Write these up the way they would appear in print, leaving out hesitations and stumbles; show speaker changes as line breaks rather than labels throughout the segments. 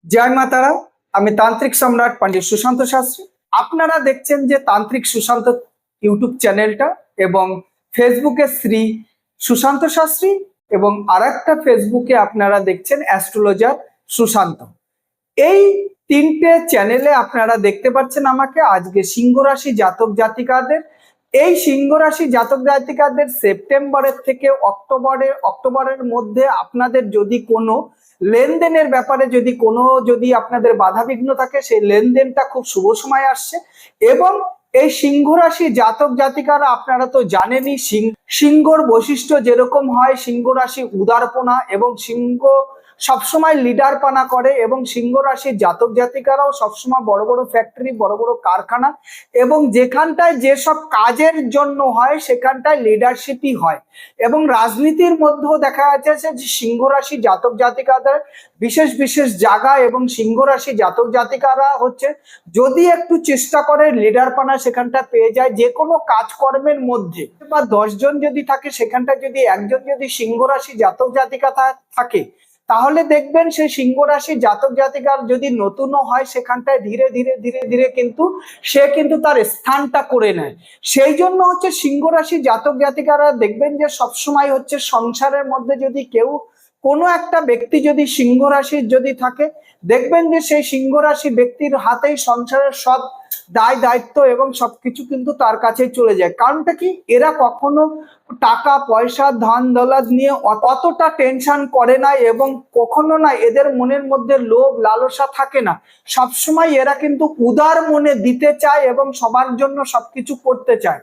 জয় মাতারা। আমি তান্ত্রিক সম্রাট পণ্ডিত সুশান্ত শাস্ত্রী। আপনারা দেখছেন যে তান্ত্রিক সুশান্ত ইউটিউব চ্যানেলটা, এবং ফেসবুকে শ্রী সুশান্ত শাস্ত্রী, এবং আরেকটা ফেসবুকে আপনারা দেখছেন অ্যাস্ট্রোলজার সুশান্ত। এই তিনটে চ্যানেলে আপনারা দেখতে পাচ্ছেন আমাকে। আজকে সিংহ রাশি জাতক জাতিকাদের, এই সিংহ রাশি জাতক জাতিকাদের সেপ্টেম্বরের থেকে অক্টোবরের মধ্যে আপনাদের যদি কোনো লেনদেনের ব্যাপারে যদি আপনাদের বাধাবিঘ্ন থাকে, সেই লেনদেনটা খুব শুভ সময় আসছে। এবং এই সিংহ রাশি জাতক জাতিকারা, আপনারা তো জানেনই সিংহর বৈশিষ্ট্য যেরকম হয়, সিংহ রাশি উদারপনা এবং সিংহ সবসময় লিডারপানা করে, এবং সিংহ রাশির জাতক জাতিকারাও সবসময় বড় বড় ফ্যাক্টরি, বড় বড় কারখানা, এবং যেখানটায় যেসব কাজের জন্য হয় সেখানটায় লিডারশিপই হয়। এবং রাজনীতির মধ্যেও দেখা যাচ্ছে যে সিংহ রাশি জাতক জাতিকাদের বিশেষ বিশেষ জায়গা, এবং সিংহ রাশি জাতক জাতিকারা হচ্ছে যদি একটু চেষ্টা করে লিডারপানা সেখানটা পেয়ে যায়। যে কোনো কাজকর্মের মধ্যে বা 10 জন যদি থাকে, সেখানটা যদি একজন যদি সিংহ রাশি জাতক জাতিকা থাকে, তাহলে দেখবেন সেই সিংহ রাশি জাতক জাতিকার যদি নতুনও হয়, সেখানটায় ধীরে ধীরে ধীরে ধীরে কিন্তু সে তার স্থানটা করে নেয়। সেই জন্য হচ্ছে সিংহ রাশি জাতক জাতিকারা দেখবেন যে সবসময় হচ্ছে সংসারের মধ্যে যদি কোনো একটা ব্যক্তি যদি সিংহ রাশির যদি থাকে, দেখবেন যে সেই সিংহ রাশি ব্যক্তির হাতেই সংসারের সব দায় দায়িত্ব এবং সবকিছু কিন্তু তার কাছেই চলে যায়। কারণটা কি, এরা কখনো টাকা পয়সা ধন দৌলত নিয়ে অতটা টেনশন করে না, এবং কখনো না এদের মনের মধ্যে লোভ লালসা থাকে না। সবসময় এরা কিন্তু উদার মনে দিতে চায় এবং সবার জন্য সবকিছু করতে চায়।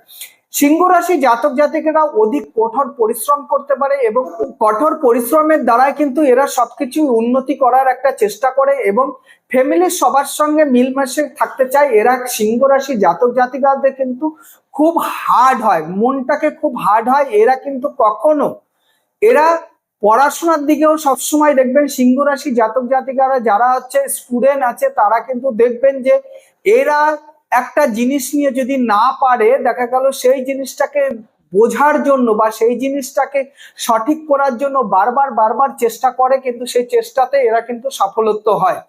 সিংহ রাশি জাতক জাতিকেরা অধিক কঠোর পরিশ্রম করতে পারে, এবং কঠোর পরিশ্রমের দ্বারাই কিন্তু এরা সবকিছু উন্নতি করার একটা চেষ্টা করে, এবং ফ্যামিলির সবার সঙ্গে মিলমিশে থাকতে চায়। এরা সিংহ রাশি জাতক জাতিকাদের কিন্তু খুব হার্ড হয়, মনটাকে খুব হার্ড হয়। এরা কিন্তু এরা পড়াশোনার দিকেও সবসময় দেখবেন সিংহ রাশি জাতক জাতিকারা যারা হচ্ছে স্টুডেন্ট আছে, তারা কিন্তু দেখবেন যে এরা একটা জিনিস নিয়ে যদি না পারে, দেখা গেল সেই জিনিসটাকে বোঝার জন্য বা সেই জিনিসটাকে সঠিক করার জন্য বারবার বারবার চেষ্টা করে, কিন্তু সেই চেষ্টাতে এরা কিন্তু সফলত্ব হয়।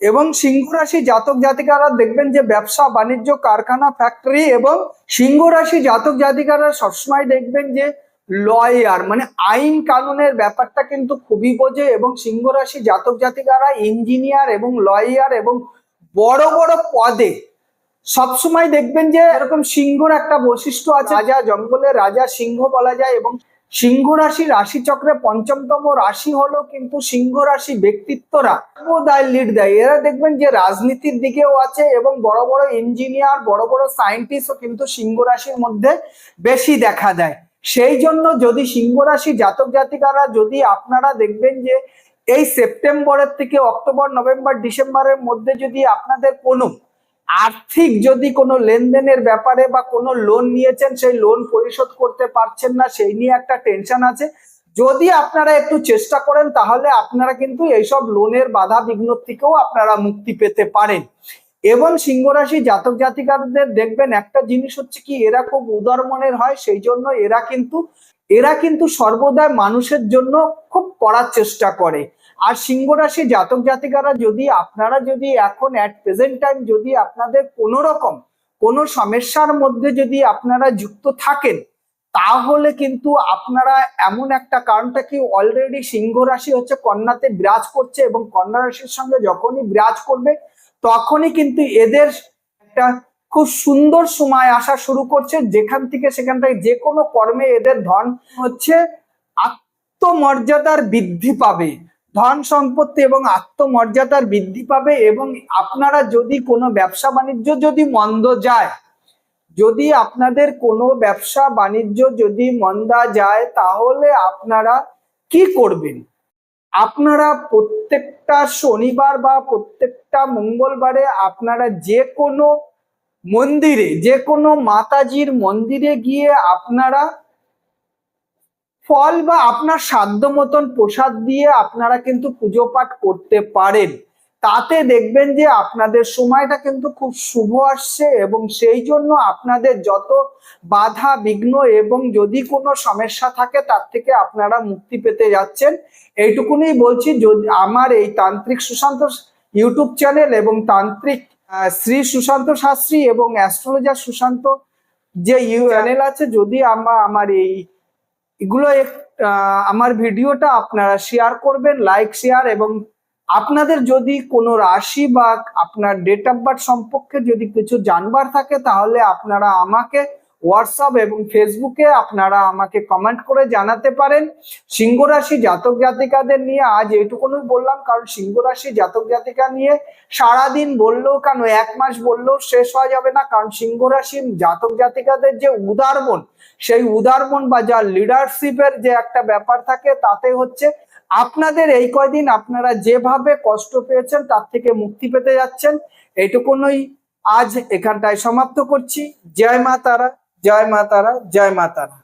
এবং সিংহ রাশি জাতক জাতিকারা দেখবেন যে ব্যবসা বাণিজ্য কারখানা ফ্যাক্টরি, এবং সিংহ রাশি জাতক জাতিকারা সবসময় দেখবেন যে লয়ার, মানে আইন কানুনের ব্যাপারটা কিন্তু খুবই বোঝে। এবং সিংহ রাশি জাতক জাতিকারা ইঞ্জিনিয়ার এবং লয়ার এবং বড় বড় পদে সবসময় দেখবেন যে এরকম সিংহর একটা বৈশিষ্ট্য আছে, রাজা জঙ্গলের রাজা সিংহ বলা যায়। এবং সিংহ রাশি রাশিচক্রে পঞ্চমতম রাশি হলো কিন্তু সিংহ রাশি ব্যক্তিত্বরা লিড দেয়। এরা দেখবেন যে রাজনীতির দিকেও আছে, এবং বড় বড় ইঞ্জিনিয়ার বড় বড় সায়েন্টিস্টও কিন্তু সিংহ রাশির মধ্যে বেশি দেখা দেয়। সেই জন্য যদি সিংহ রাশি জাতক জাতিকারা যদি আপনারা দেখবেন যে এই সেপ্টেম্বরের থেকে অক্টোবর নভেম্বর ডিসেম্বরের মধ্যে যদি আপনাদের কোনো আর্থিক যদি কোনো লেনদেনের ব্যাপারে বা কোনো লোন নিয়েছেন, সেই লোন পরিশোধ করতে পারছেন না, সেই নিয়ে একটা টেনশন আছে, যদি আপনারা একটু চেষ্টা করেন তাহলে আপনারা কিন্তু এইসব লোনের বাধা বিঘ্ন থেকেও আপনারা মুক্তি পেতে পারেন। এবং সিংহ রাশি জাতক জাতিকাদের দেখবেন একটা জিনিস হচ্ছে কি, এরা খুব উদার মনের হয়। সেই জন্য এরা কিন্তু সর্বদা মানুষের জন্য খুব করার চেষ্টা করে। আর সিংহ রাশি জাতক জাতিকারা আপনারা যদি এখন অ্যাট প্রেজেন্ট টাইম যদি আপনাদের কোনো রকম কোনো সমস্যার মধ্যে যদি আপনারা যুক্ত থাকেন, তাহলে কিন্তু আপনারা এমন একটা, কারণটা কি অলরেডি সিংহ রাশি হচ্ছে কন্যাতে বিরাজ করছে, এবং কন্যা রাশির সঙ্গে যখনই বিরাজ করবে তখনই কিন্তু এদের একটা খুব সুন্দর সময় আসা শুরু করছে, যেখান থেকে সেখানটায় যে কোনো কর্মে এদের ধন হচ্ছে আত্মমর্যাদার বৃদ্ধি পাবে, ধন সম্পত্তি এবং আত্মমর্যাদার বৃদ্ধি পাবে। এবং আপনারা যদি কোনো ব্যবসা বাণিজ্য যদি মন্দ যায়, যদি আপনাদের কোনো ব্যবসা বাণিজ্য যদি মন্দা যায়, তাহলে আপনারা কি করবেন? আপনারা প্রত্যেকটা শনিবার বা প্রত্যেকটা মঙ্গলবারে আপনারা যে কোনো মন্দিরে, যে কোনো মাতাজির মন্দিরে গিয়ে আপনারা ফল বা আপনার সাধ্য মতন প্রসাদ দিয়ে আপনারা কিন্তু পুজো পাঠ করতে পারেন। তাতে দেখবেন যে আপনাদের সময়টা কিন্তু খুব শুভ আসছে, এবং সেই জন্য আপনাদের যত বাধা বিঘ্ন এবং যদি কোনো সমস্যা থাকে তার থেকে আপনারা মুক্তি পেতে যাচ্ছেন। এইটুকুনি বলছি। যদি আমার এই তান্ত্রিক সুশান্ত ইউটিউব চ্যানেল এবং তান্ত্রিক শ্রী সুশান্ত শাস্ত্রী এবং অ্যাস্ট্রোলজার সুশান্ত যে চ্যানেল আছে, যদি আমার এগুলো আমার ভিডিওটা আপনারা শেয়ার করবেন, লাইক শেয়ার, এবং আপনাদের যদি কোনো রাশি বা আপনার ডেট অফ বার্থ সম্পর্কে যদি কিছু জানবার থাকে তাহলে আপনারা আমাকে হোয়াটসঅ্যাপ এবং ফেসবুকে আপনারা আমাকে কমেন্ট করে জানাতে পারেন। সিংহ রাশি জাতক জাতিকাদের নিয়ে আজ এইটুকুনই বললাম, কারণ সিংহ রাশি জাতক জাতিকা নিয়ে সারাদিন বললেও কেন, এক মাস বললেও শেষ হওয়া যাবে না। কারণ সিংহ রাশির জাতক জাতিকাদের যে উদারমন, সেই উদারমন বা যা লিডারশিপের যে একটা ব্যাপার থাকে, তাতে হচ্ছে আপনাদের এই কয়দিন আপনারা যেভাবে কষ্ট পেয়েছেন তার থেকে মুক্তি পেতে যাচ্ছেন। এইটুকুনই আজ এখানটায় সমাপ্ত করছি। জয় মা তারা, জয় মা তারা, জয় মা তারা।